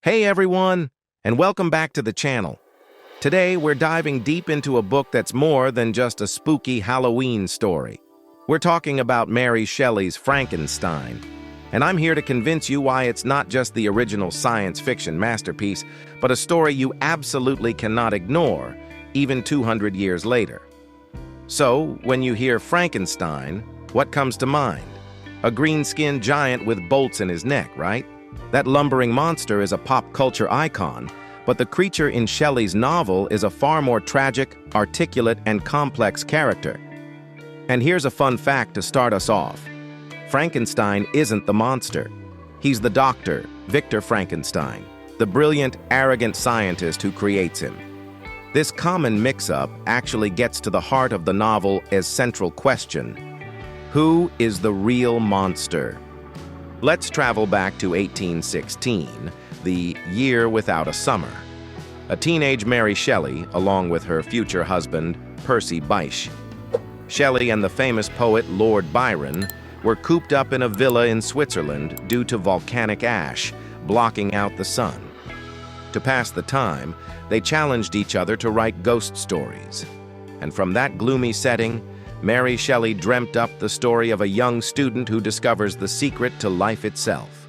Hey everyone, and welcome back to the channel. Today we're diving deep into a book that's more than just a spooky Halloween story. We're talking about Mary Shelley's Frankenstein, and I'm here to convince you why it's not just the original science fiction masterpiece, but a story you absolutely cannot ignore, even 200 years later. So, when you hear Frankenstein, what comes to mind? A green-skinned giant with bolts in his neck, right? That lumbering monster is a pop culture icon, but the creature in Shelley's novel is a far more tragic, articulate, and complex character. And here's a fun fact to start us off. Frankenstein isn't the monster. He's the doctor, Victor Frankenstein, the brilliant, arrogant scientist who creates him. This common mix-up actually gets to the heart of the novel's central question: who is the real monster? Let's travel back to 1816, the year without a summer. A teenage Mary Shelley, along with her future husband, Percy Bysshe. Shelley and the famous poet Lord Byron were cooped up in a villa in Switzerland due to volcanic ash, blocking out the sun. To pass the time, they challenged each other to write ghost stories. And from that gloomy setting, Mary Shelley dreamt up the story of a young student who discovers the secret to life itself.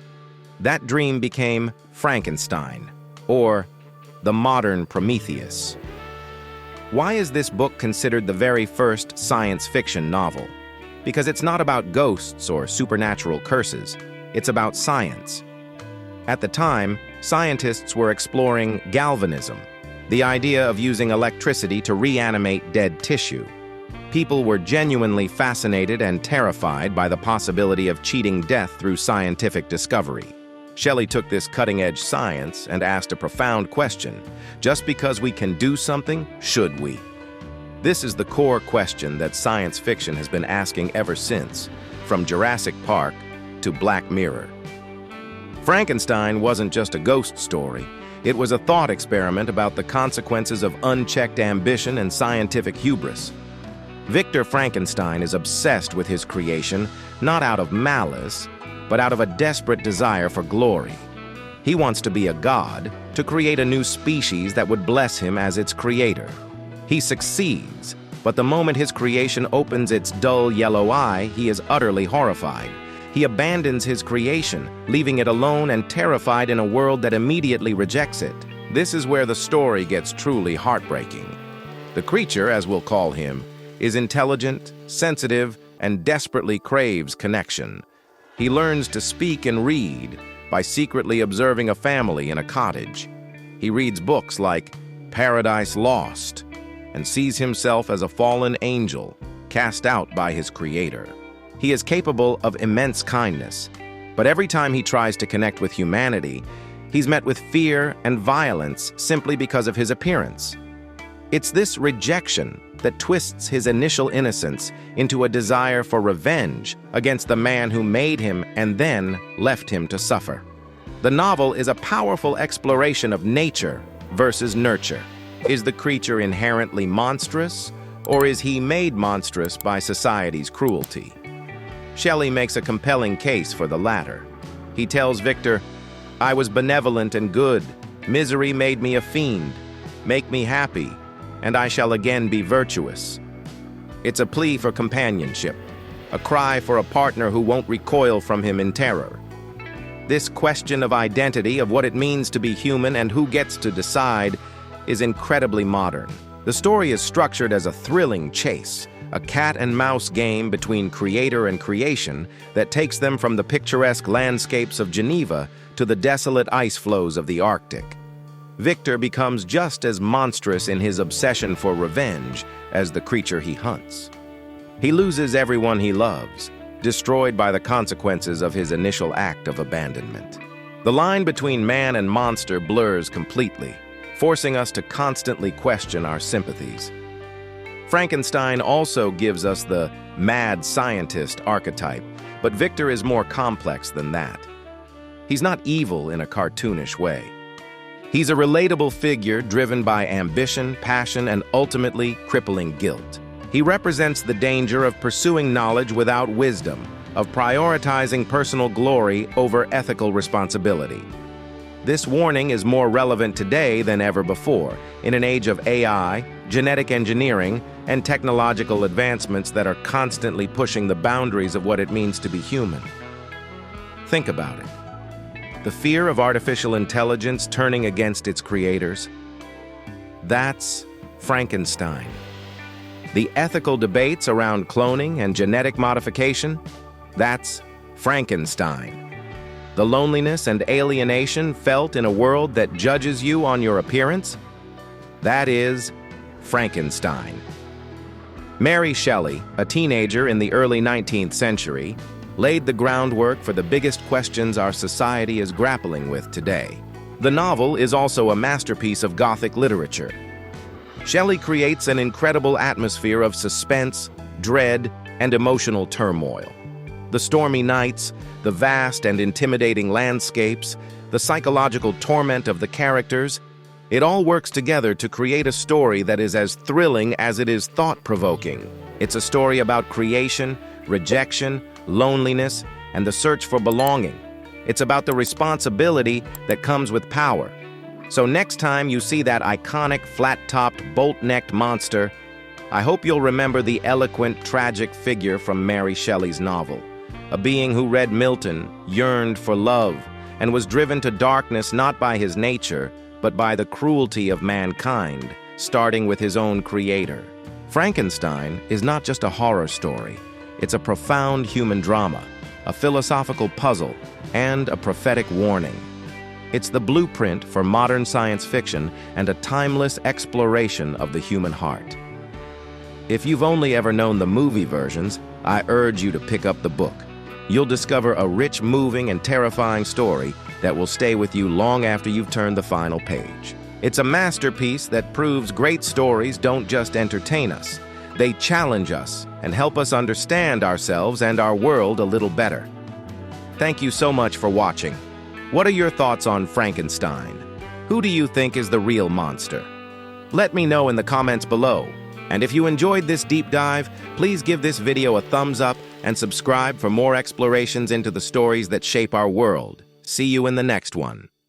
That dream became Frankenstein, or the modern Prometheus. Why is this book considered the very first science fiction novel? Because it's not about ghosts or supernatural curses, it's about science. At the time, scientists were exploring galvanism, the idea of using electricity to reanimate dead tissue. People were genuinely fascinated and terrified by the possibility of cheating death through scientific discovery. Shelley took this cutting-edge science and asked a profound question: just because we can do something, should we? This is the core question that science fiction has been asking ever since, from Jurassic Park to Black Mirror. Frankenstein wasn't just a ghost story. It was a thought experiment about the consequences of unchecked ambition and scientific hubris. Victor Frankenstein is obsessed with his creation, not out of malice, but out of a desperate desire for glory. He wants to be a god, to create a new species that would bless him as its creator. He succeeds, but the moment his creation opens its dull yellow eye, he is utterly horrified. He abandons his creation, leaving it alone and terrified in a world that immediately rejects it. This is where the story gets truly heartbreaking. The creature, as we'll call him, is intelligent, sensitive, and desperately craves connection. He learns to speak and read by secretly observing a family in a cottage. He reads books like Paradise Lost and sees himself as a fallen angel cast out by his creator. He is capable of immense kindness, but every time he tries to connect with humanity, he's met with fear and violence simply because of his appearance. It's this rejection that twists his initial innocence into a desire for revenge against the man who made him and then left him to suffer. The novel is a powerful exploration of nature versus nurture. Is the creature inherently monstrous, or is he made monstrous by society's cruelty? Shelley makes a compelling case for the latter. He tells Victor, "I was benevolent and good. Misery made me a fiend. Make me happy, and I shall again be virtuous." It's a plea for companionship, a cry for a partner who won't recoil from him in terror. This question of identity, of what it means to be human and who gets to decide, is incredibly modern. The story is structured as a thrilling chase, a cat-and-mouse game between creator and creation that takes them from the picturesque landscapes of Geneva to the desolate ice floes of the Arctic. Victor becomes just as monstrous in his obsession for revenge as the creature he hunts. He loses everyone he loves, destroyed by the consequences of his initial act of abandonment. The line between man and monster blurs completely, forcing us to constantly question our sympathies. Frankenstein also gives us the mad scientist archetype, but Victor is more complex than that. He's not evil in a cartoonish way. He's a relatable figure driven by ambition, passion, and ultimately crippling guilt. He represents the danger of pursuing knowledge without wisdom, of prioritizing personal glory over ethical responsibility. This warning is more relevant today than ever before, in an age of AI, genetic engineering, and technological advancements that are constantly pushing the boundaries of what it means to be human. Think about it. The fear of artificial intelligence turning against its creators. That's Frankenstein. The ethical debates around cloning and genetic modification. That's Frankenstein. The loneliness and alienation felt in a world that judges you on your appearance. That is Frankenstein. Mary Shelley, a teenager in the early 19th century, laid the groundwork for the biggest questions our society is grappling with today. The novel is also a masterpiece of Gothic literature. Shelley creates an incredible atmosphere of suspense, dread, and emotional turmoil. The stormy nights, the vast and intimidating landscapes, the psychological torment of the characters, it all works together to create a story that is as thrilling as it is thought-provoking. It's a story about creation, rejection, loneliness, and the search for belonging. It's about the responsibility that comes with power. So next time you see that iconic, flat-topped, bolt-necked monster, I hope you'll remember the eloquent, tragic figure from Mary Shelley's novel. A being who read Milton, yearned for love, and was driven to darkness not by his nature, but by the cruelty of mankind, starting with his own creator. Frankenstein is not just a horror story. It's a profound human drama, a philosophical puzzle, and a prophetic warning. It's the blueprint for modern science fiction and a timeless exploration of the human heart. If you've only ever known the movie versions, I urge you to pick up the book. You'll discover a rich, moving, and terrifying story that will stay with you long after you've turned the final page. It's a masterpiece that proves great stories don't just entertain us. They challenge us and help us understand ourselves and our world a little better. Thank you so much for watching. What are your thoughts on Frankenstein? Who do you think is the real monster? Let me know in the comments below. And if you enjoyed this deep dive, please give this video a thumbs up and subscribe for more explorations into the stories that shape our world. See you in the next one.